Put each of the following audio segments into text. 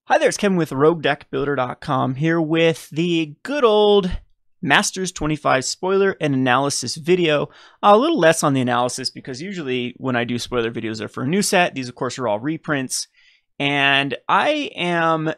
Hi there, it's Kevin with RogueDeckBuilder.com here with the good old Masters 25 spoiler and analysis video. A little less on the analysis because usually when I do spoiler videos they're for a new set. These of course are all reprints. And I am,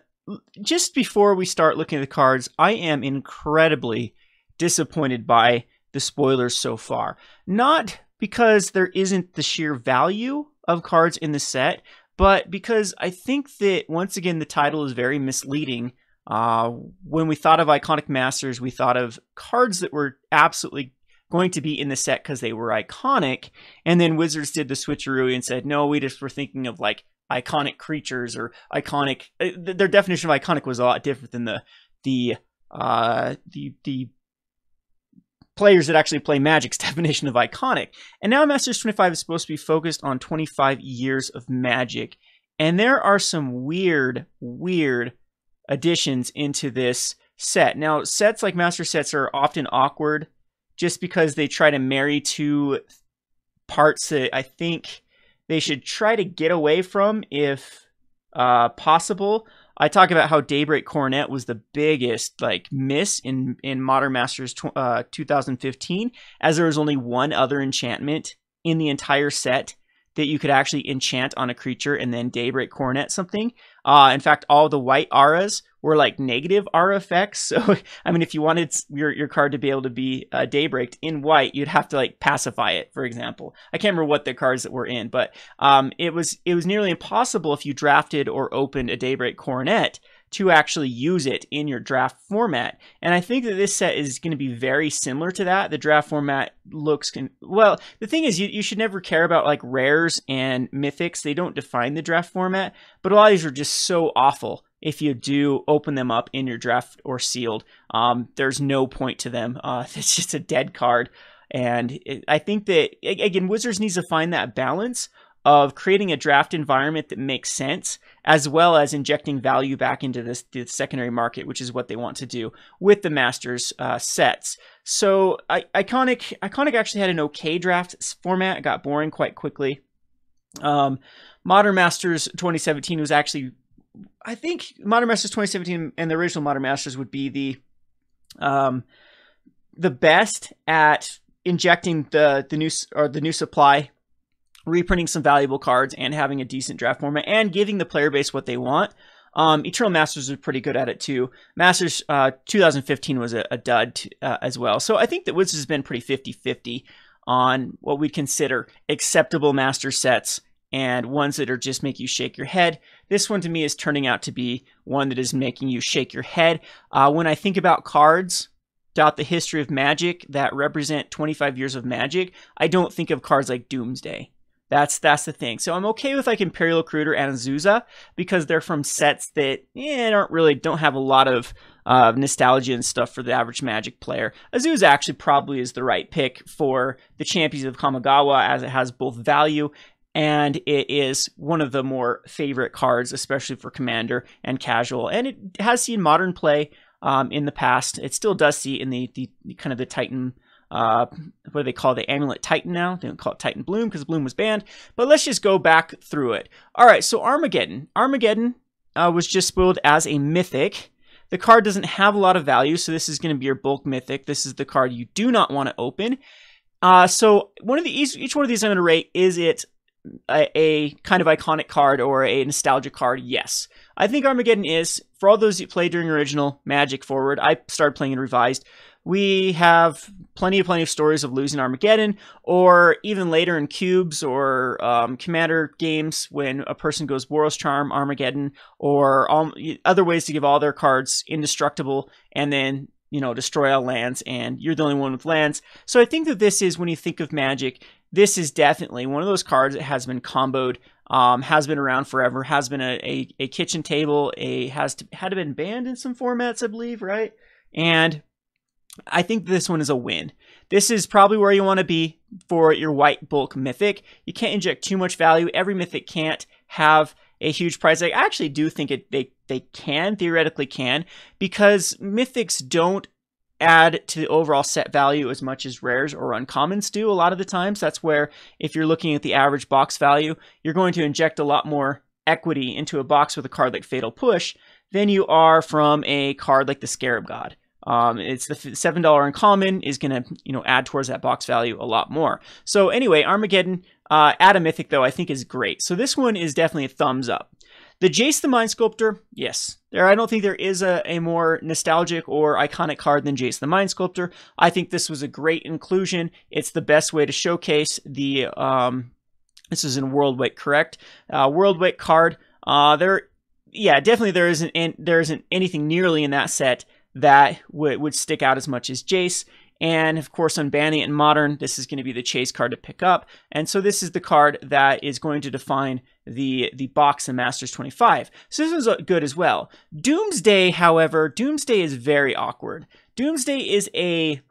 just before we start looking at the cards, I am incredibly disappointed by the spoilers so far. Not because there isn't the sheer value of cards in the set, but because I think that, once again, the title is very misleading. When we thought of Iconic Masters, we thought of cards that were absolutely going to be in the set because they were iconic. And then Wizards did the switcheroo and said, no, we just were thinking of like iconic creatures or iconic. Their definition of iconic was a lot different than the players that actually play Magic's definition of iconic. And now Masters 25 is supposed to be focused on 25 years of Magic. And there are some weird additions into this set. Now, sets like Master sets are often awkward just because they try to marry two parts that I think they should try to get away from if possible. I talk about how Daybreak Coronet was the biggest miss in Modern Masters 2015, as there was only one other enchantment in the entire set that you could actually enchant on a creature and then Daybreak Coronet something. In fact, all the white auras were like negative aura effects. So, I mean, if you wanted your card to be able to be Daybreaked in white, you'd have to like pacify it, for example. I can't remember what the cards that were in, but it was nearly impossible if you drafted or opened a Daybreak Coronet to actually use it in your draft format. And I think that this set is going to be very similar to that. The draft format looks, well, the thing is you should never care about like rares and mythics. They don't define the draft format, but a lot of these are just so awful. If you do open them up in your draft or sealed, there's no point to them. It's just a dead card. And I think that, again, Wizards needs to find that balance of creating a draft environment that makes sense, as well as injecting value back into the secondary market, which is what they want to do with the Masters sets. So Iconic actually had an okay draft format. It got boring quite quickly. Modern Masters 2017 was actually, I think Modern Masters 2017 and the original Modern Masters would be the best at injecting the new supply, reprinting some valuable cards, and having a decent draft format, and giving the player base what they want. Eternal Masters was pretty good at it too. Masters 2015 was a dud as well. So I think that Wizards has been pretty 50-50 on what we consider acceptable Master sets and ones that are just make you shake your head. This one to me is turning out to be one that is making you shake your head. When I think about cards throughout the history of Magic that represent 25 years of Magic, I don't think of cards like Doomsday. That's the thing. So I'm okay with like Imperial Recruiter and Azusa because they're from sets that don't have a lot of nostalgia and stuff for the average Magic player. Azusa actually probably is the right pick for the Champions of Kamigawa, as it has both value and it is one of the more favorite cards, especially for Commander and Casual. And it has seen modern play in the past. It still does see in the kind of the Titan, what do they call the Amulet Titan now? They don't call it Titan Bloom because Bloom was banned. But let's just go back through it. All right, so Armageddon. Armageddon was just spoiled as a mythic. The card doesn't have a lot of value, so this is going to be your bulk mythic. This is the card you do not want to open. So each one of these I'm going to rate, is it a kind of iconic card or a nostalgia card? Yes. I think Armageddon is. For all those who played during original Magic forward, I started playing in Revised. We have plenty of stories of losing Armageddon, or even later in Cubes or Commander games when a person goes Boros Charm, Armageddon, or other ways to give all their cards indestructible and then, destroy all lands, and you're the only one with lands. So I think that this is, when you think of Magic, this is definitely one of those cards that has been comboed, has been around forever, has been a kitchen table, had been banned in some formats, I believe, right? And I think this one is a win. This is probably where you want to be for your white bulk mythic. You can't inject too much value. Every mythic can't have a huge price. I actually do think they theoretically can, because mythics don't add to the overall set value as much as rares or uncommons do a lot of the times. That's where, if you're looking at the average box value, you're going to inject a lot more equity into a box with a card like Fatal Push than you are from a card like the Scarab God. It's the $7 uncommon is going to, add towards that box value a lot more. So anyway, Armageddon at a Mythic, though, I think is great. So this one is definitely a thumbs up. The Jace the Mind Sculptor, yes. I don't think there is a more nostalgic or iconic card than Jace the Mind Sculptor. I think this was a great inclusion. It's the best way to showcase the, this is in World Weight, correct? World Weight card. Definitely there isn't anything nearly in that set that would stick out as much as Jace. And of course, unbanning it in Modern, this is going to be the chase card to pick up. And so this is the card that is going to define the box in Masters 25. So this one's good as well. Doomsday, however, Doomsday is very awkward. Doomsday is a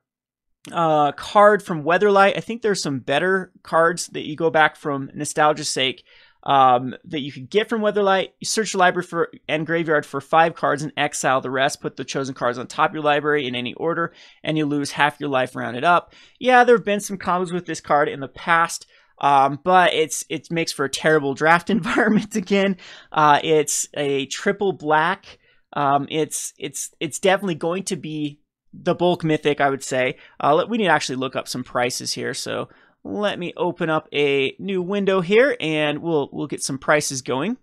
card from Weatherlight. I think there's some better cards that you go back from nostalgia's sake that you could get from Weatherlight. You search the library and graveyard for 5 cards and exile the rest. Put the chosen cards on top of your library in any order, and you lose half your life rounded up. Yeah, there have been some combos with this card in the past, but it makes for a terrible draft environment again. It's a triple black. It's definitely going to be the bulk mythic, I would say. We need to actually look up some prices here, so let me open up a new window here, and we'll get some prices going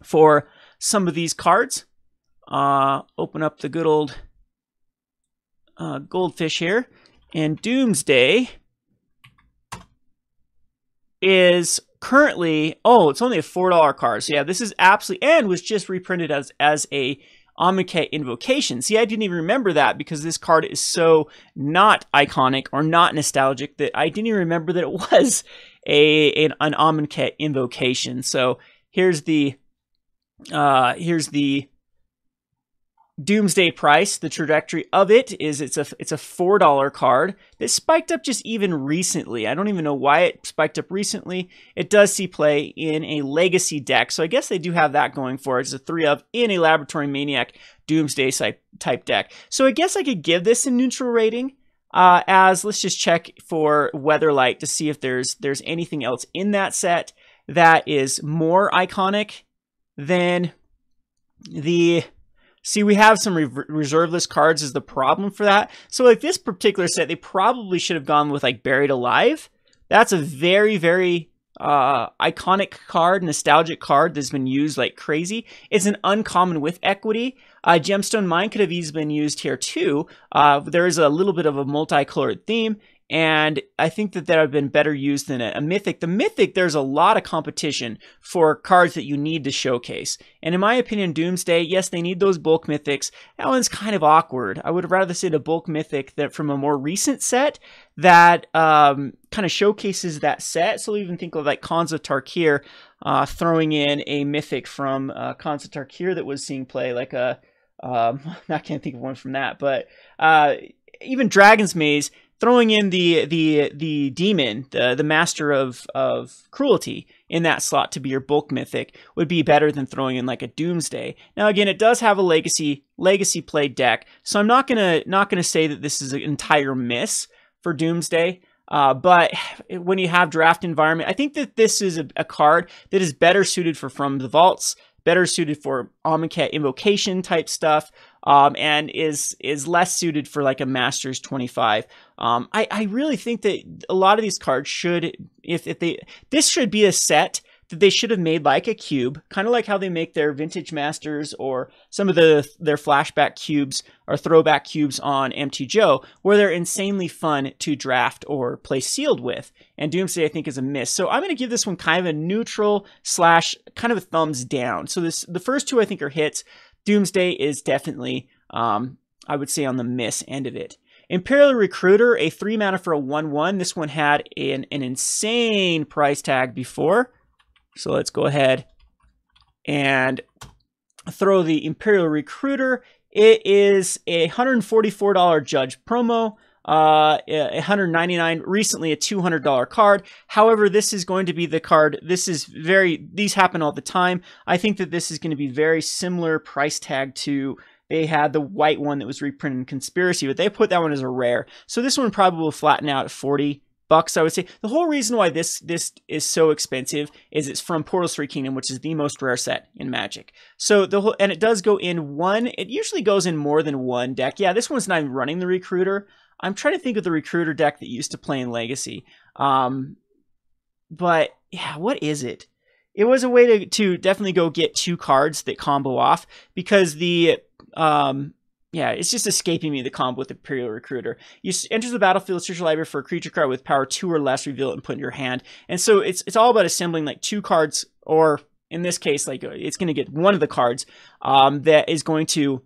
for some of these cards. Open up the good old goldfish here, and Doomsday is currently, it's only a $4 card. So yeah, this is absolutely, and was just reprinted as a Amonkhet Invocation. See, I didn't even remember that because this card is so not iconic or not nostalgic that I didn't even remember that it was an Amonkhet Invocation. So here's the Doomsday price. The trajectory of it is it's a $4 card that spiked up just even recently. I don't even know why it spiked up recently. It does see play in a Legacy deck, so I guess they do have that going for it. It's a 3-of in a Laboratory Maniac Doomsday type deck. So I guess I could give this a neutral rating. Let's just check for Weatherlight to see if there's anything else in that set that is more iconic than the. See, we have some reserve list cards is the problem for that. So like this particular set, they probably should have gone with like Buried Alive. That's a very, very iconic card, nostalgic card that's been used like crazy. It's an uncommon with equity. Gemstone Mine could have easily been used here too. There is a little bit of a multicolored theme, and I think that would have been better used than a Mythic. The Mythic, there's a lot of competition for cards that you need to showcase. And in my opinion, Doomsday, yes, they need those bulk Mythics. That one's kind of awkward. I would rather say the bulk Mythic that from a more recent set that kind of showcases that set. So even think of like Khans of Tarkir, throwing in a Mythic from Khans of Tarkir that was seeing play, like I can't think of one from that, but even Dragon's Maze, throwing in the demon, the master of cruelty in that slot to be your bulk mythic would be better than throwing in like a Doomsday. Now again, it does have a legacy play deck, so I'm not gonna say that this is an entire miss for Doomsday. But when you have draft environment, I think that this is a card that is better suited for From the Vaults, better suited for Amonkhet Invocation type stuff, and is less suited for like a Masters 25. I really think that a lot of these cards should, this should be a set that they should have made like a cube, kind of like how they make their Vintage Masters or some of their flashback cubes or throwback cubes on MTGO, where they're insanely fun to draft or play sealed with. And Doomsday, I think, is a miss. So I'm going to give this one kind of a neutral / kind of a thumbs down. So the first two I think are hits. Doomsday is definitely, I would say, on the miss end of it. Imperial Recruiter, a 3 mana for a 1/1. This one had an insane price tag before. So let's go ahead and throw the Imperial Recruiter. It is a $144 Judge promo, $199, recently a $200 card. However, this is going to be the card, these happen all the time. I think that this is going to be very similar price tag to, they had the white one that was reprinted in Conspiracy, but they put that one as a rare. So this one probably will flatten out at 40 bucks, I would say. The whole reason why this is so expensive is it's from Portals 3 Kingdom, which is the most rare set in Magic. So and it does go in one. It usually goes in more than one deck. Yeah, this one's not even running the Recruiter. I'm trying to think of the Recruiter deck that used to play in Legacy. But yeah, what is it? It was a way to definitely go get 2 cards that combo off, because the yeah, it's just escaping me, the combo with Imperial Recruiter. You enter the battlefield, search your library for a creature card with power 2 or less, reveal it and put it in your hand. And so it's all about assembling like 2 cards, or in this case, like it's going to get one of the cards that is going to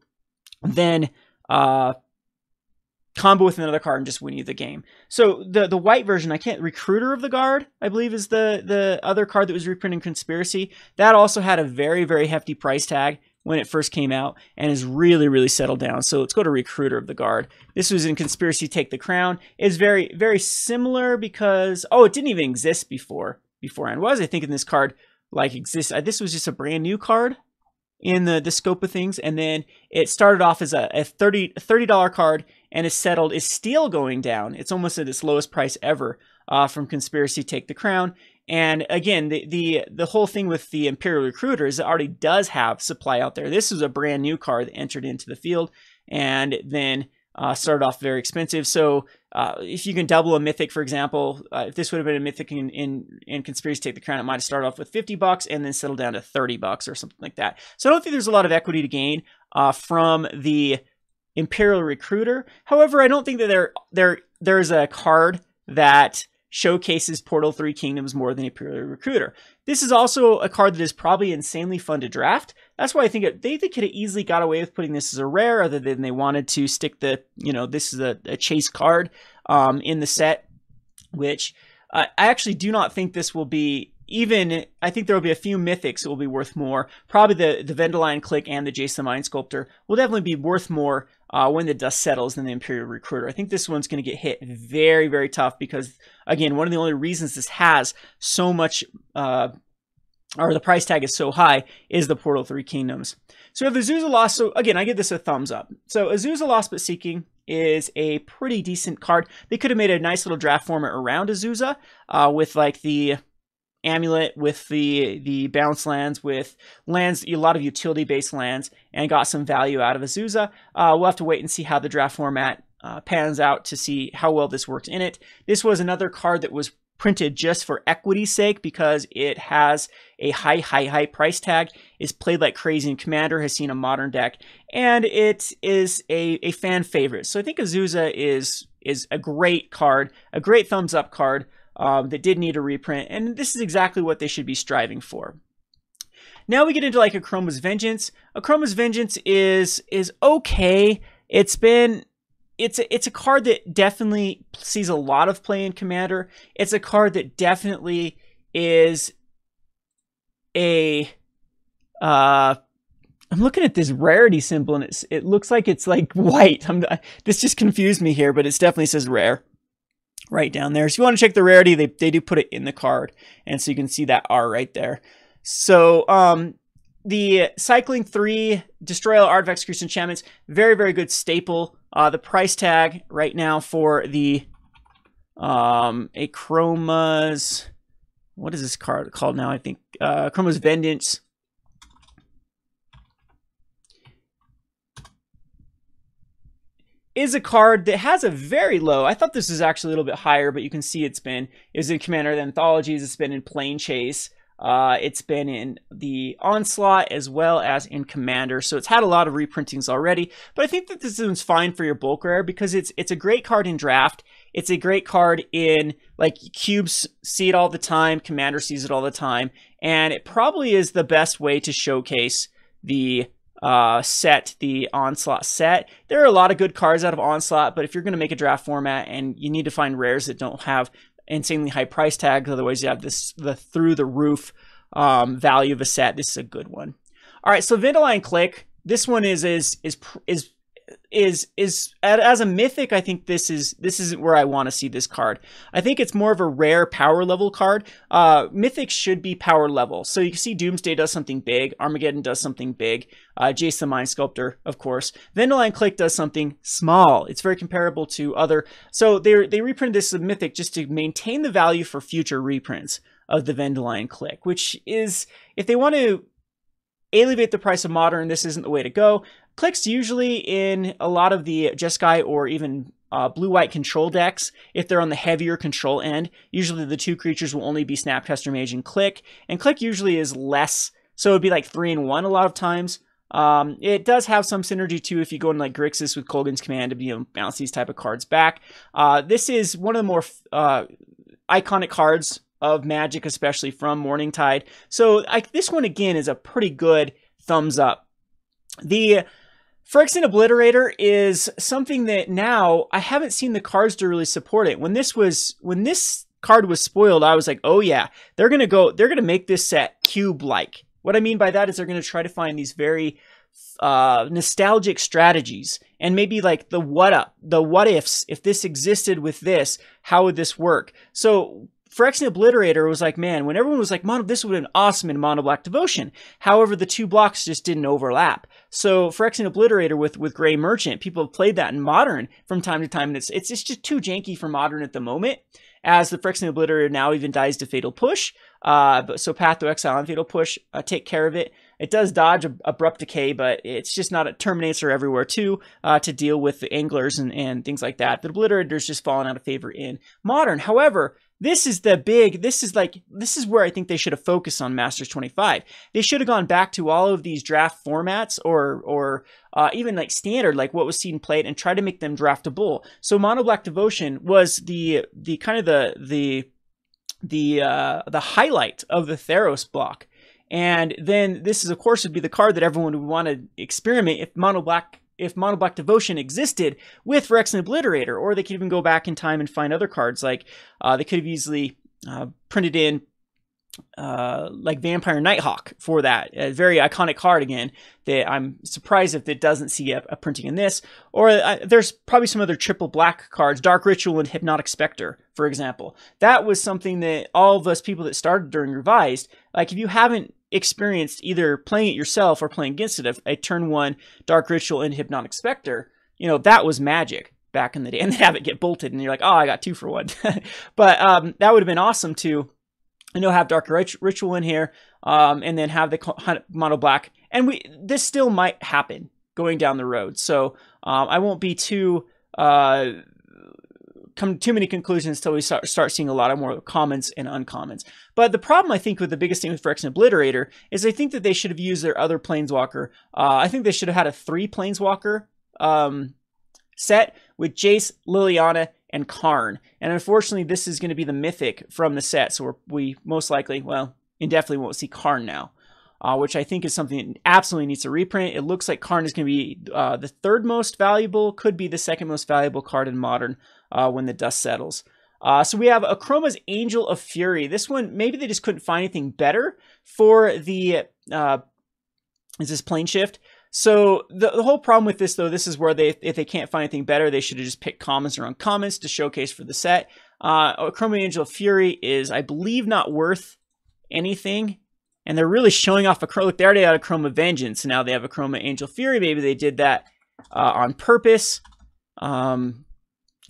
then combo with another card and just win you the game. So the white version, Recruiter of the Guard, I believe, is the other card that was reprinted in Conspiracy. That also had a very, very hefty price tag when it first came out, and is really, really settled down. So let's go to Recruiter of the Guard. This was in Conspiracy Take the Crown. It's very, very similar because, oh, it didn't even exist beforehand. What was I thinking this card like exists? This was just a brand new card in the scope of things, and then it started off as a $30 card, and is still going down. It's almost at its lowest price ever from Conspiracy Take the Crown. And again, the whole thing with the Imperial Recruiter is it already does have supply out there. This is a brand new card that entered into the field and then started off very expensive. So if you can double a Mythic, for example, if this would have been a Mythic in Conspiracy Take the Crown, it might have started off with $50 and then settled down to $30 or something like that. So I don't think there's a lot of equity to gain from the Imperial Recruiter. However, I don't think that there's a card that showcases Portal 3 Kingdoms more than Imperial Recruiter. This is also a card that is probably insanely fun to draft. That's why I think they could have easily got away with putting this as a rare, other than they wanted to stick this is a chase card in the set, which I actually do not think this will be. I think there will be a few mythics that will be worth more. Probably the Vendelion Click and the Jace the Mind Sculptor will definitely be worth more when the dust settles than the Imperial Recruiter. I think this one's going to get hit very, very tough because, again, one of the only reasons this has so much, or the price tag is so high, is the Portal 3 Kingdoms. So we have Azusa Lost. So again, I give this a thumbs up. So Azusa Lost But Seeking is a pretty decent card. They could have made a nice little draft format around Azusa with like the Amulet, with the bounce lands, with lands, a lot of utility-based lands, and got some value out of Azusa. We'll have to wait and see how the draft format pans out to see how well this works in it. This was another card that was printed just for equity's sake because it has a high price tag, is played like crazy in Commander, has seen a modern deck, and it is a fan favorite. So I think Azusa is a great card, a great thumbs up card. That did need a reprint, and this is exactly what they should be striving for. Now we get into like Akroma's Vengeance. Akroma's Vengeance is okay. It's a card that definitely sees a lot of play in Commander. It's a card that definitely is a I'm looking at this rarity symbol, and it looks like it's like white. This just confused me here, but it definitely says rare right down there. So if you want to check the rarity, they do put it in the card, and so you can see that R right there. So the Cycling 3 Destroy All Artifacts, Creatures, Enchantments, very, very good staple. The price tag right now for the Akroma's, what is this card called now? I think Akroma's Vengeance is a card that has a very low, I thought this was actually a little bit higher, but you can see it was in Commander Anthologies, it's been in Plane Chase, it's been in the Onslaught as well as in Commander, so it's had a lot of reprintings already, but I think that this one's fine for your bulk rare because it's a great card in Draft, it's a great card in, like, Cubes see it all the time, Commander sees it all the time, and it probably is the best way to showcase the the Onslaught set. There are a lot of good cards out of Onslaught, but if you're going to make a draft format and you need to find rares that don't have insanely high price tags, otherwise you have the through the roof value of a set, this is a good one. All right, so Vendelion Click, this one is is as a mythic, I think this isn't where I want to see this card. I think it's more of a rare power level card. Mythic should be power level. So you can see Doomsday does something big, Armageddon does something big, Jace the Mind Sculptor, of course. Vendilion Click does something small. It's very comparable to other. So they reprinted this as a mythic just to maintain the value for future reprints of the Vendilion Click, which is, if they want to elevate the price of Modern, this isn't the way to go. Clicks usually in a lot of the Jeskai or even blue-white control decks, if they're on the heavier control end, usually the 2 creatures will only be Snapcaster Mage and Click usually is less, so it'd be like 3-in-1 a lot of times. It does have some synergy too if you go in like Grixis with Kolaghan's Command to bounce these type of cards back. This is one of the more iconic cards of Magic, especially from Morningtide. So this one again is a pretty good thumbs up. The Phyrexian Obliterator is something that now I haven't seen the cards to really support it. When this card was spoiled, I was like, oh yeah, they're gonna make this set cube-like. What I mean by that is they're gonna try to find these very nostalgic strategies, and maybe like the what ifs. If this existed with this, how would this work? So Phyrexian Obliterator was like, man, when everyone was like, this would have been awesome in Mono Black Devotion. However, the 2 blocks just didn't overlap. So Phyrexian Obliterator with Grey Merchant, people have played that in Modern from time to time, and it's just too janky for Modern at the moment, as the Phyrexian Obliterator now even dies to Fatal Push. So Path to Exile and Fatal Push take care of it. It does dodge Abrupt Decay, but it's just not. It terminates her everywhere too, to deal with the anglers and things like that. The Obliterator's just fallen out of favor in Modern. However, this is where I think they should have focused on Masters 25. They should have gone back to all of these draft formats or even like standard, like what was seen played, and try to make them draftable. So Mono Black Devotion was the kind of the highlight of the Theros block. And then this is, of course, would be the card that everyone would want to experiment if Mono Black Devotion existed with Phyrexian Obliterator, or they could even go back in time and find other cards. Like they could have easily printed in like Vampire Nighthawk for that. A very iconic card again that I'm surprised if it doesn't see a printing in this. Or there's probably some other triple black cards, Dark Ritual and Hypnotic Spectre, for example. That was something that all of us people that started during Revised, like if you haven't experienced either playing it yourself or playing against it, a turn 1 Dark Ritual and Hypnotic Spectre, that was magic back in the day, and then have it get bolted and you're like, oh, I got 2 for 1. But that would have been awesome to have Dark Ritual in here, and then have the Mono Black, and this still might happen going down the road. So I won't be come to too many conclusions until we start seeing a lot of more commons and uncommons. But the problem, I think, with the biggest thing with Phyrexian Obliterator is I think that they should have used their other Planeswalker. I think they should have had a 3 Planeswalker set with Jace, Liliana, and Karn. And unfortunately, this is going to be the mythic from the set. So we most likely, well, indefinitely won't see Karn now, which I think is something that absolutely needs a reprint. It looks like Karn is going to be the 3rd most valuable, could be the 2nd most valuable card in Modern when the dust settles. So we have Akroma's Angel of Fury. This one, maybe they just couldn't find anything better for the, is this Plane Shift? So the whole problem with this, though, this is where if they can't find anything better, they should have just picked commons or uncommons to showcase for the set. Akroma's Angel of Fury is, I believe, not worth anything. And they're really showing off look, they already had Akroma Vengeance, so now they have Akroma Angel Fury. Maybe they did that on purpose.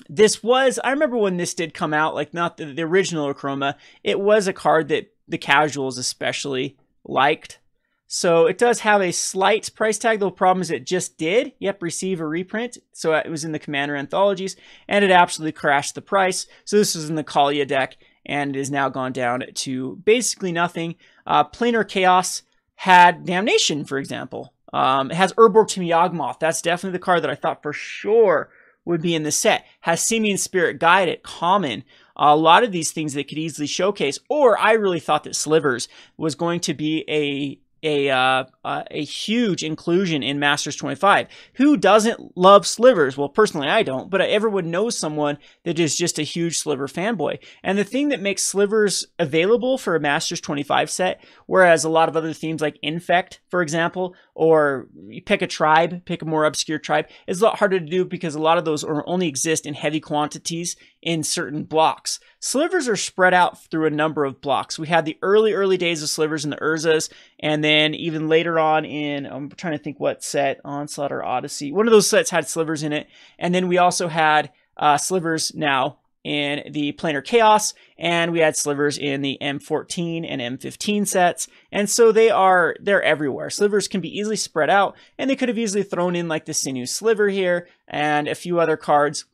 This was, I remember when this did come out, like not the original Akroma, it was a card that the casuals especially liked. So it does have a slight price tag. The problem is it just did, receive a reprint. So it was in the Commander anthologies, and it absolutely crashed the price. So this was in the Kalia deck, and it has now gone down to basically nothing. Planar Chaos had Damnation, for example. It has Urborg to Yawgmoth. That's definitely the card that I thought for sure would be in the set. Has Simian Spirit Guide at common. A lot of these things they could easily showcase. Or I really thought that Slivers was going to be a huge inclusion in Masters 25. Who doesn't love slivers? Well, personally, I don't, but everyone knows someone that is just a huge sliver fanboy. And the thing that makes slivers available for a Masters 25 set, whereas a lot of other themes like Infect, for example, or you pick a tribe, pick a more obscure tribe, is a lot harder to do because a lot of those only exist in heavy quantities in certain blocks. Slivers are spread out through a number of blocks. We had the early days of slivers in the Urzas, and then even later on in, I'm trying to think what set, Onslaught or Odyssey, one of those sets had slivers in it. And then we also had slivers now in the Planar Chaos, and we had slivers in the M14 and M15 sets. And so they're everywhere. Slivers can be easily spread out, and they could have easily thrown in like the Sinew Sliver here and a few other cards,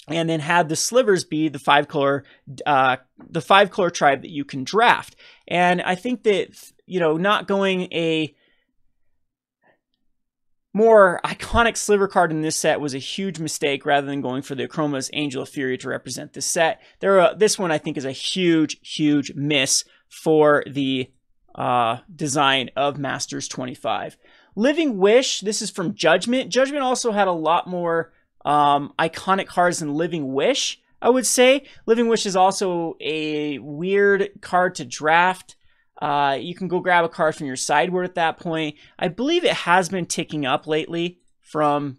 and then had the slivers be the five color tribe that you can draft. And I think that, you know, not going a more iconic sliver card in this set was a huge mistake, rather than going for the Chroma's Angel of Fury to represent this set. This one I think is a huge miss for the design of Masters 25. Living Wish, this is from Judgment. Judgment also had a lot more iconic cards than Living Wish, I would say. Living Wish is also a weird card to draft. You can go grab a card from your sideboard at that point. I believe it has been ticking up lately from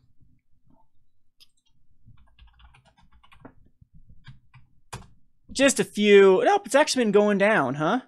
just a few. Nope, it's actually been going down, huh?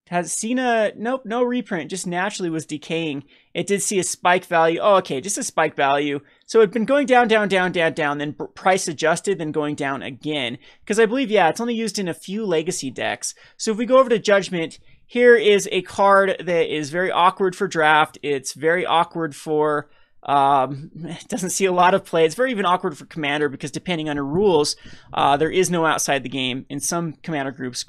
Has seen nope, no reprint, just naturally was decaying. It did see a spike value. Oh, okay, just a spike value. So it'd been going down, then price adjusted, then going down again. Because I believe, yeah, it's only used in a few legacy decks. So if we go over to Judgment, here is a card that is very awkward for draft. It's very awkward for, it doesn't see a lot of play. It's very even awkward for Commander, because depending on your rules, there is no outside the game. In some Commander groups,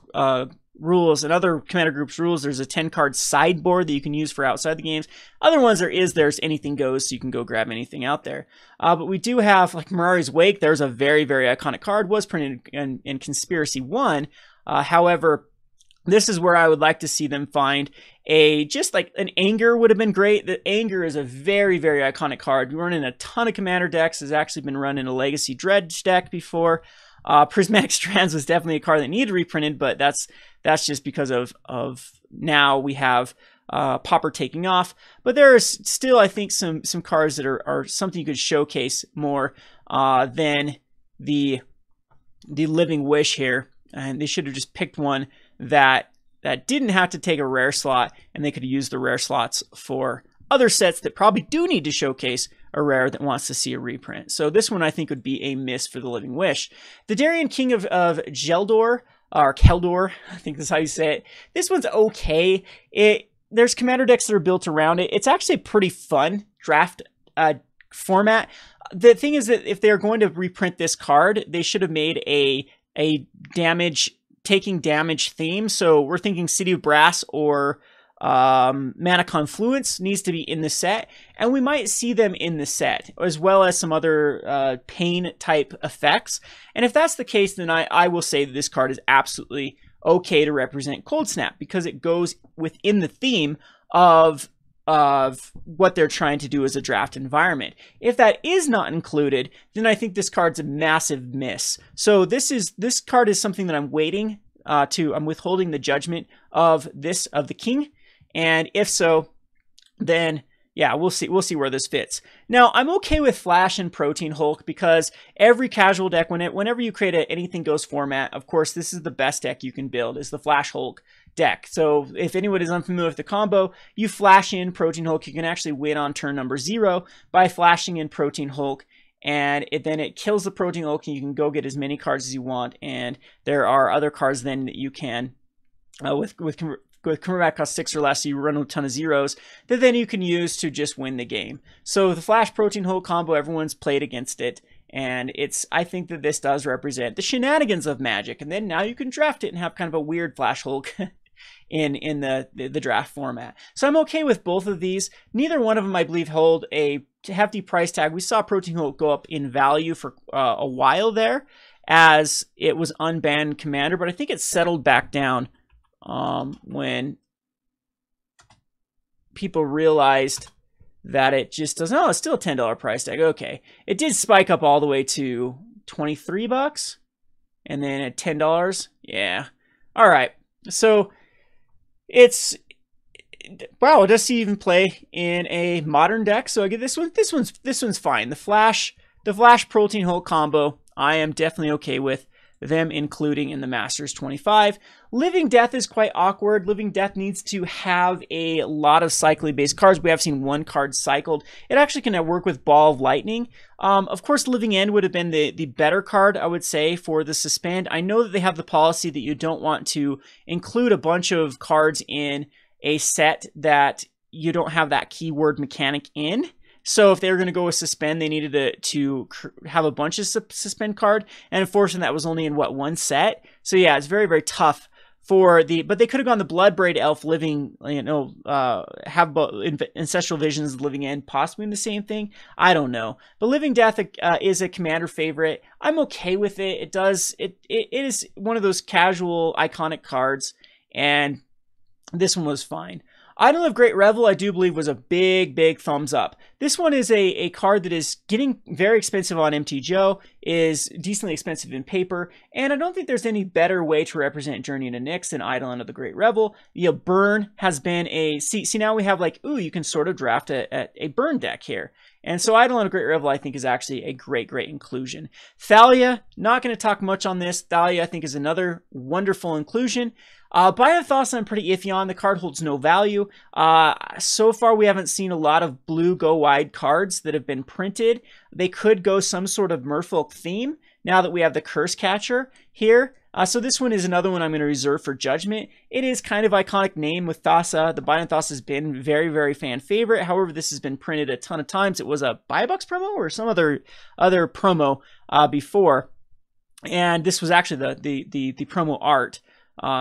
rules and other Commander groups rules, there's a 10-card sideboard that you can use for outside the games. Other ones there's anything goes, so you can go grab anything out there. But we do have, like, Mirari's Wake. There's a very iconic card, was printed in Conspiracy 1. However, this is where I would like to see them find just like an Anger would have been great. The Anger is a very iconic card. We run in a ton of Commander decks. Has actually been run in a Legacy Dredge deck before. Prismatic Strands was definitely a card that needed reprinted, but that's just because of now we have Pauper taking off. But there is still, I think, some cards that are something you could showcase more than the Living Wish here. And they should have just picked one that didn't have to take a rare slot, and they could have used the rare slots for other sets that probably do need to showcase a rare that wants to see a reprint. So this one I think would be a miss for the Living Wish. The Darien King of Geldor, or Keldor, I think that's how you say it. This one's okay. There's Commander decks that are built around it. It's actually a pretty fun draft format. The thing is that if they're going to reprint this card, they should have made a taking damage theme. So we're thinking City of Brass or Mana Confluence needs to be in the set, and we might see them in the set, as well as some other pain type effects. And if that's the case, then I will say that this card is absolutely okay to represent Cold Snap, because it goes within the theme of what they're trying to do as a draft environment. If that is not included, then I think this card's a massive miss. So this card is something that I'm waiting I'm withholding the judgment of the King. And if so, then yeah, we'll see where this fits. Now, I'm okay with Flash and Protein Hulk, because every casual deck, whenever you create a anything goes format, of course, this is the best deck you can build, is the Flash Hulk deck. So if anyone is unfamiliar with the combo, you flash in Protein Hulk, you can actually win on turn number 0 by flashing in Protein Hulk, and then it kills the Protein Hulk, and you can go get as many cards as you want. And there are other cards then that you can, with combat cost 6 or less, so you run a ton of zeros, that then you can use to just win the game. So the Flash Protein Hulk combo, everyone's played against it, and I think that this does represent the shenanigans of Magic. And then now you can draft it and have kind of a weird Flash Hulk in the draft format. So I'm okay with both of these. Neither one of them, I believe, hold a hefty price tag. We saw Protein Hulk go up in value for a while there as it was unbanned Commander, but I think it settled back down when people realized that it just doesn't. Oh, it's still a $10 price tag. Okay, it did spike up all the way to 23 bucks, and then at $10. Yeah. All right. So it's wow. It does even play in a modern deck. So I get this one. This one's fine. The Flash Protein Hulk combo, I am definitely okay with them including in the Masters 25. Living Death is quite awkward. Living Death needs to have a lot of cycling based cards. We have seen one card cycled. It actually can work with Ball of Lightning. Of course, Living End would have been the better card, I would say, for the suspend. I know that they have the policy that you don't want to include a bunch of cards in a set that you don't have that keyword mechanic in. So if they were going to go with suspend, they needed to have a bunch of suspend card, and unfortunately that was only in what, one set. So yeah, it's very, very tough for the, but they could have gone the Bloodbraid Elf Living, have Ancestral Visions Living End, possibly in the same thing. I don't know. But Living Death is a commander favorite. I'm okay with it. It is one of those casual iconic cards, and this one was fine. Idol of Great Revel, I do believe, was a big, big thumbs up. This one is a card that is getting very expensive on MTGO, is decently expensive in paper, and I don't think there's any better way to represent Journey into Nyx than Eidolon of the Great Revel. Burn has been a... See, now we have like, ooh, you can sort of draft a Burn deck here. And so Eidolon of Great Revel, I think, is actually a great, great inclusion. Thalia, not going to talk much on this. Thalia, I think, is another wonderful inclusion. Binding Thoughts, I'm pretty iffy on. The card holds no value. So far, we haven't seen a lot of blue go-wide cards that have been printed. They could go some sort of Merfolk theme now that we have the Curse Catcher here. So this one is another one I'm going to reserve for Judgment. It is kind of iconic name with Thassa. The Binding Thoughts has been very, very fan favorite. However, this has been printed a ton of times. It was a Buybucks promo or some other promo before. And this was actually the promo art.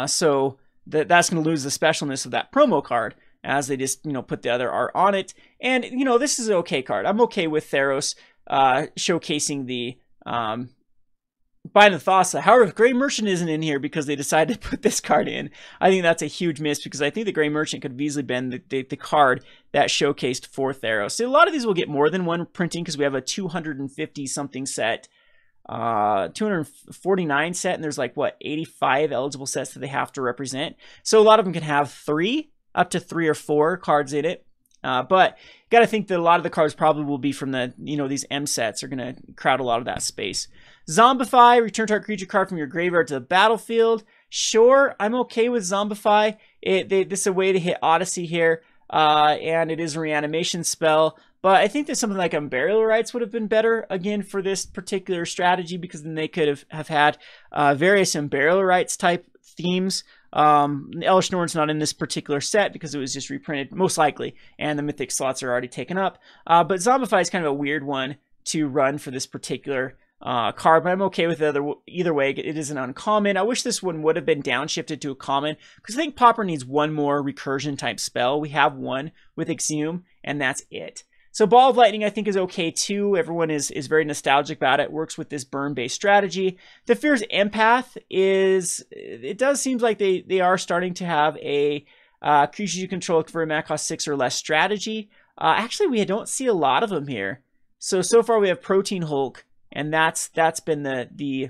So that's going to lose the specialness of that promo card as they just, put the other art on it. And, this is an okay card. I'm okay with Theros showcasing the Binding Thassa. However, if Grey Merchant isn't in here because they decided to put this card in, I think that's a huge miss, because I think the Grey Merchant could have easily been the card that showcased for Theros. So a lot of these will get more than one printing because we have a 250-something set. 249 set, and there's like, what, 85 eligible sets that they have to represent. So a lot of them can have up to three or four cards in it. But you got to think that a lot of the cards probably will be from the, these M sets are going to crowd a lot of that space. Zombify, return target creature card from your graveyard to the battlefield. Sure, I'm okay with Zombify. This is a way to hit Odyssey here, and it is a reanimation spell. But I think that something like Unburial Rites would have been better, again, for this particular strategy, because then they could have had various Unburial Rites type themes. Elish Norn's not in this particular set because it was just reprinted, most likely, and the Mythic slots are already taken up. But Zombify is kind of a weird one to run for this particular card, but I'm okay with it either way. It is an uncommon. I wish this one would have been downshifted to a common, because I think Pauper needs one more recursion type spell. We have one with Exhume, and that's it. So Ball of Lightning, I think, is okay too. Everyone is very nostalgic about it. Works with this burn-based strategy. The Fear's Empath it does seem like they are starting to have a creatures you control for a mana cost 6 or less strategy. Actually, we don't see a lot of them here. So far we have Protein Hulk, and that's been the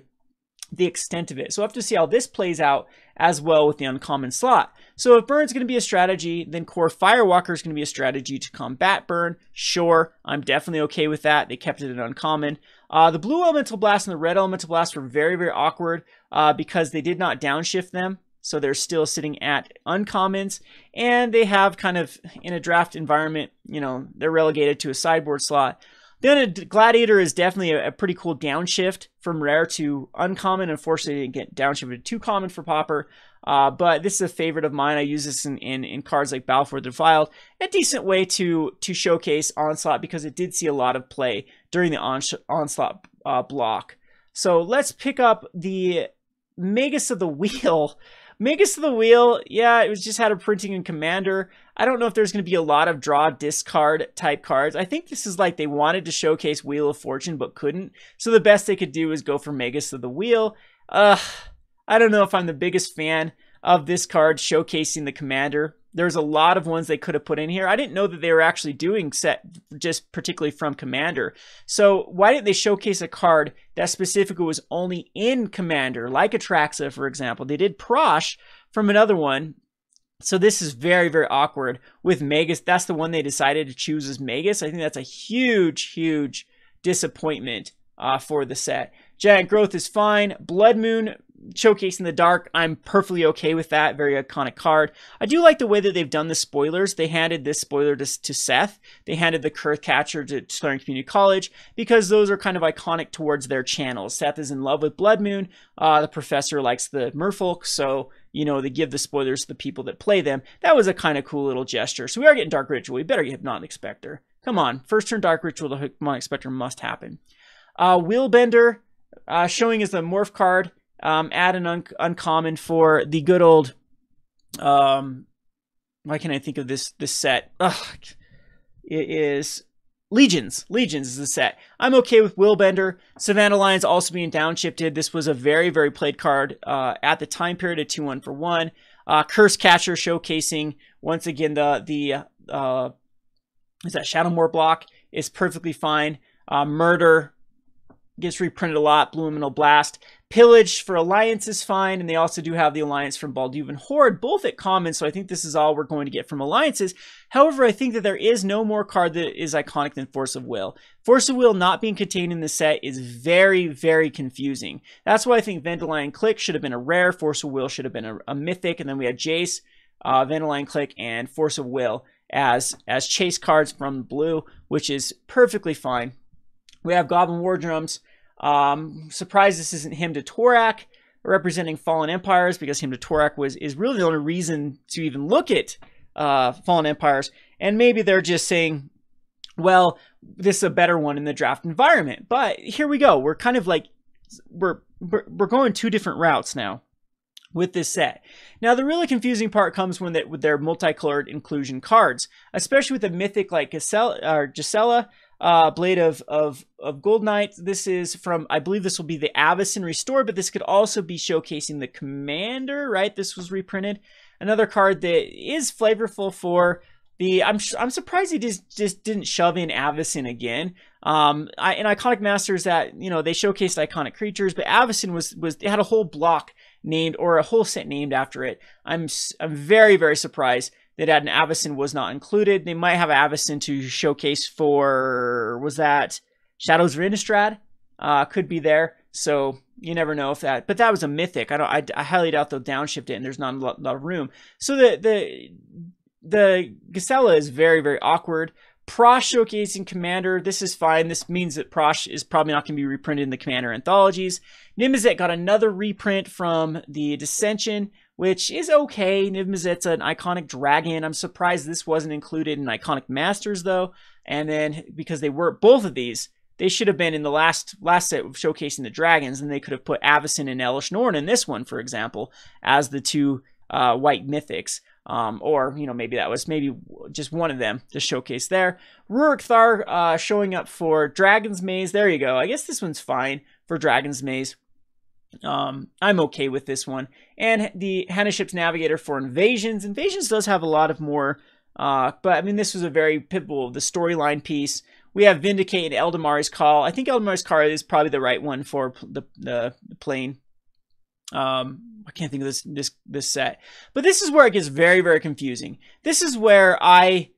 extent of it. So we'll have to see how this plays out as well with the uncommon slot. So if Burn's going to be a strategy, then Core Firewalker is going to be a strategy to combat Burn. Sure, I'm definitely okay with that. They kept it an uncommon. The Blue Elemental Blast and the Red Elemental Blast were very, very awkward because they did not downshift them. So they're still sitting at uncommons, and they have kind of, in a draft environment, they're relegated to a sideboard slot. Then Gladiator is definitely a pretty cool downshift from rare to uncommon. Unfortunately, it didn't get downshifted to common for Pauper. But this is a favorite of mine. I use this in cards like Balfour the Defiled. A decent way to showcase Onslaught, because it did see a lot of play during the Onslaught block. So let's pick up the Magus of the Wheel. Magus of the Wheel, yeah, it was just had a printing in Commander. I don't know if there's going to be a lot of draw discard type cards. I think this is like they wanted to showcase Wheel of Fortune but couldn't. So the best they could do is go for Magus of the Wheel. I don't know if I'm the biggest fan of this card showcasing the Commander. There's a lot of ones they could have put in here. I didn't know that they were actually doing set just particularly from Commander. So why didn't they showcase a card that specifically was only in Commander, like Atraxa, for example? They did Prosh from another one. So this is very, very awkward with Magus. That's the one they decided to choose as Magus. I think that's a huge, huge disappointment for the set. Giant Growth is fine. Blood Moon showcasing the dark, I'm perfectly okay with that. Very iconic card. I do like the way that they've done the spoilers. They handed this spoiler to Seth. They handed the Kurth Catcher to Swearing Community College because those are kind of iconic towards their channels. Seth is in love with Blood Moon. The professor likes the Merfolk, so you know, they give the spoilers to the people that play them. That was a kind of cool little gesture. So we are getting Dark Ritual. We better get Hypnotic Spectre. Come on, first turn Dark Ritual, the Hypnotic Spectre must happen. Wheelbender, showing as the Morph card. Add an uncommon for the good old, why can I think of this set? Ugh, it is Legions. Legions is the set. I'm okay with Wheelbender. Savannah Lions also being downshifted. This was a very, very played card at the time period, a 2-1 for 1. Curse Catcher showcasing, once again, is that Shadowmoor block is perfectly fine. Murder gets reprinted a lot. Blumental Blast. Pillage for Alliance is fine, and they also do have the Alliance from Balduvan Horde, both at common, so I think this is all we're going to get from Alliances. However, I think that there is no more card that is iconic than Force of Will. Force of Will not being contained in the set is very, very confusing. That's why I think Vendalion Click should have been a rare, Force of Will should have been a mythic, and then we had Jace, Vendalion Click, and Force of Will as chase cards from blue, which is perfectly fine. We have Goblin War Drums. Surprised this isn't Hymn to Torak representing Fallen Empires, because Hymn to Torak is really the only reason to even look at Fallen Empires, and maybe they're just saying, well, this is a better one in the draft environment. But here we go. We're kind of like we're going two different routes now with this set. Now, the really confusing part comes when with their multicolored inclusion cards, especially with a mythic like Gisela. Blade of Gold Knight. This is from, I believe this will be the Avacyn Restored, but this could also be showcasing the Commander, right? This was reprinted. Another card that is flavorful for the, I'm surprised he just didn't shove in Avacyn again. In Iconic Masters that, you know, they showcased iconic creatures, but Avacyn was it had a whole block named, or a whole set named after it. I'm very, very surprised that an Avacyn was not included. They might have Avacyn to showcase for, was that Shadows of Innistrad? Could be there. So you never know if that, but that was a mythic. I highly doubt they'll downshift it, and there's not a lot of room. So the Gisela is very, very awkward. Prosh showcasing Commander. This is fine. This means that Prosh is probably not going to be reprinted in the Commander anthologies. Nimizet got another reprint from the Dissension, which is okay. Nimzet's an iconic dragon. I'm surprised this wasn't included in Iconic Masters, though. And then, because they were both of these, they should have been in the last set showcasing the dragons, and they could have put Avacyn and Elish Norn in this one, for example, as the two white mythics. Or, you know, maybe that was just one of them to showcase there. Rurik Thar showing up for Dragon's Maze. There you go. I guess this one's fine for Dragon's Maze. I'm okay with this one. And the Hannah-Ship's Navigator for Invasions. Invasions does have a lot of more, but I mean, this was a very pivotal, the storyline piece. We have Vindicate and Eldamari's Call. I think Eldamari's Call is probably the right one for the plane. I can't think of this set. But this is where it gets very, very confusing. This is where I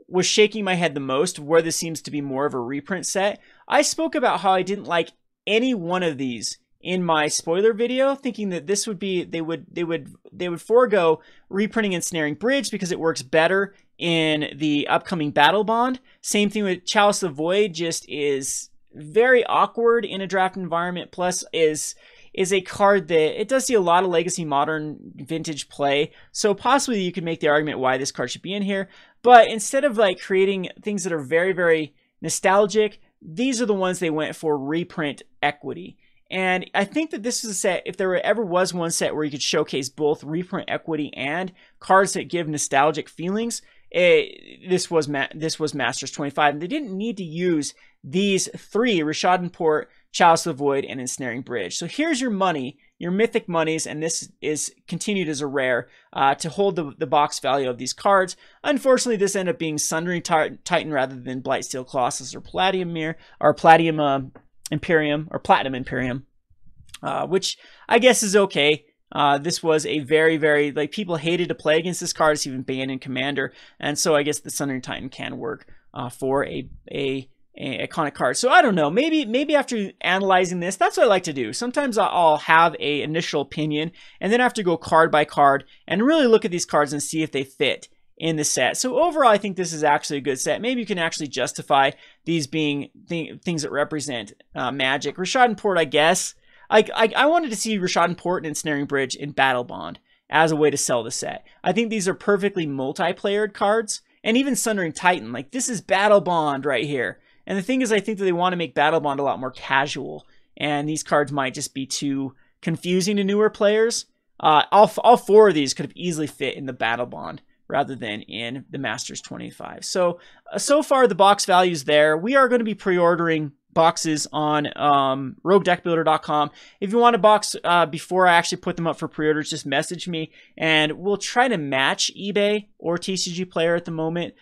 was shaking my head the most, where this seems to be more of a reprint set. I spoke about how I didn't like any one of these in my spoiler video, thinking that this would be, they would forego reprinting Ensnaring Bridge because it works better in the upcoming Battle Bond. Same thing with Chalice of the Void, just is very awkward in a draft environment, plus is a card that it does see a lot of Legacy Modern Vintage play. So possibly you could make the argument why this card should be in here. But instead of like creating things that are very, very nostalgic, these are the ones they went for reprint equity. And I think that this is a set, if there ever was one set where you could showcase both reprint equity and cards that give nostalgic feelings, this was Masters 25. And they didn't need to use these three, Rishadan Port, Chalice of the Void, and Ensnaring Bridge. So here's your money. your mythic monies, and this is continued as a rare to hold the box value of these cards. Unfortunately, this ended up being Sundering Titan rather than Blightsteel Colossus or Platinum Imperium or Platinum Imperium, which I guess is okay. This was a very, very, like, people hated to play against this card. It's even banned in Commander, and so I guess the Sundering Titan can work for a iconic card. So I don't know, maybe after analyzing this, that's what I like to do. Sometimes I'll have a initial opinion, and then I have to go card by card and really look at these cards and see if they fit in the set. So overall, I think this is actually a good set. Maybe you can actually justify these being things that represent Magic. Rishadan Port, I guess. I wanted to see Rishadan Port and Ensnaring Bridge in Battle Bond as a way to sell the set. I think these are perfectly multiplayered cards, and even Sundering Titan, like, this is Battle Bond right here. And the thing is, I think that they want to make Battle Bond a lot more casual, and these cards might just be too confusing to newer players. All four of these could have easily fit in the Battle Bond rather than in the Masters 25. So far the box value's there. We are going to be pre-ordering boxes on roguedeckbuilder.com. If you want a box before I actually put them up for pre-orders, just message me, and we'll try to match eBay or TCG Player at the moment.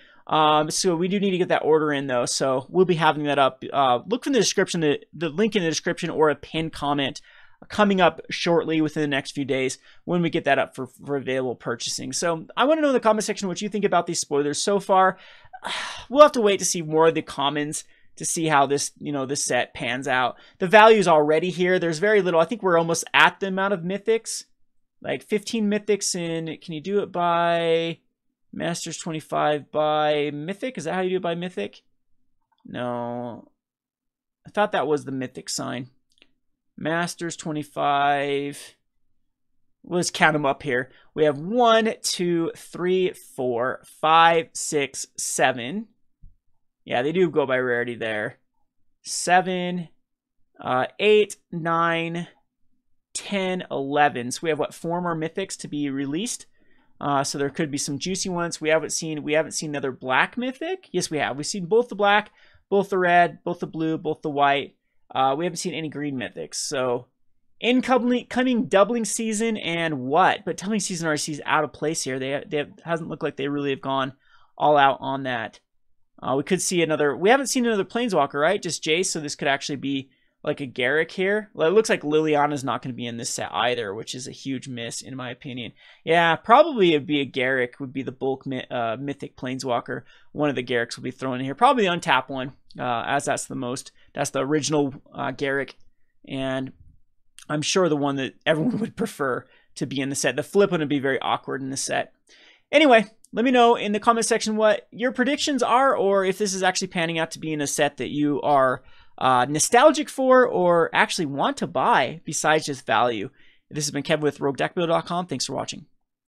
So we do need to get that order in, though, so we'll be having that up. Look in the description, the link in the description, or a pinned comment coming up shortly within the next few days when we get that up for available purchasing. So I want to know in the comment section what you think about these spoilers so far. We'll have to wait to see more of the commons to see how this, this set pans out. The value is already here. There's very little. I think we're almost at the amount of mythics, like 15 mythics in. Can you do it by Masters 25 by Mythic? Is that how you do it by Mythic? No. I thought that was the Mythic sign. Masters 25. Let's count them up here. We have 1, 2, 3, 4, 5, 6, 7. Yeah, they do go by rarity there. 7, 8, 9, 10, 11. So we have, what, 4 more mythics to be released. So there could be some juicy ones. We haven't seen another black mythic. Yes, we have. We've seen both the black, both the red, both the blue, both the white. We haven't seen any green mythics. So incoming doubling season and what? But doubling season already seems out of place here. They hasn't looked like they really have gone all out on that. We could see another. We haven't seen another Planeswalker, right? Just Jace. So this could actually be like a Garrick here. Well, it looks like Liliana's not going to be in this set either, which is a huge miss in my opinion. Yeah, probably it'd be a Garrick would be the bulk mythic Planeswalker. One of the Garricks will be thrown in here. Probably the untap one, as that's the original Garrick, and I'm sure the one that everyone would prefer to be in the set. The flip wouldn't be very awkward in the set. Anyway, let me know in the comment section what your predictions are, or if this is actually panning out to be in a set that you are nostalgic for or actually want to buy besides just value. This has been Kevin with RogueDeckBuilder.com. Thanks for watching.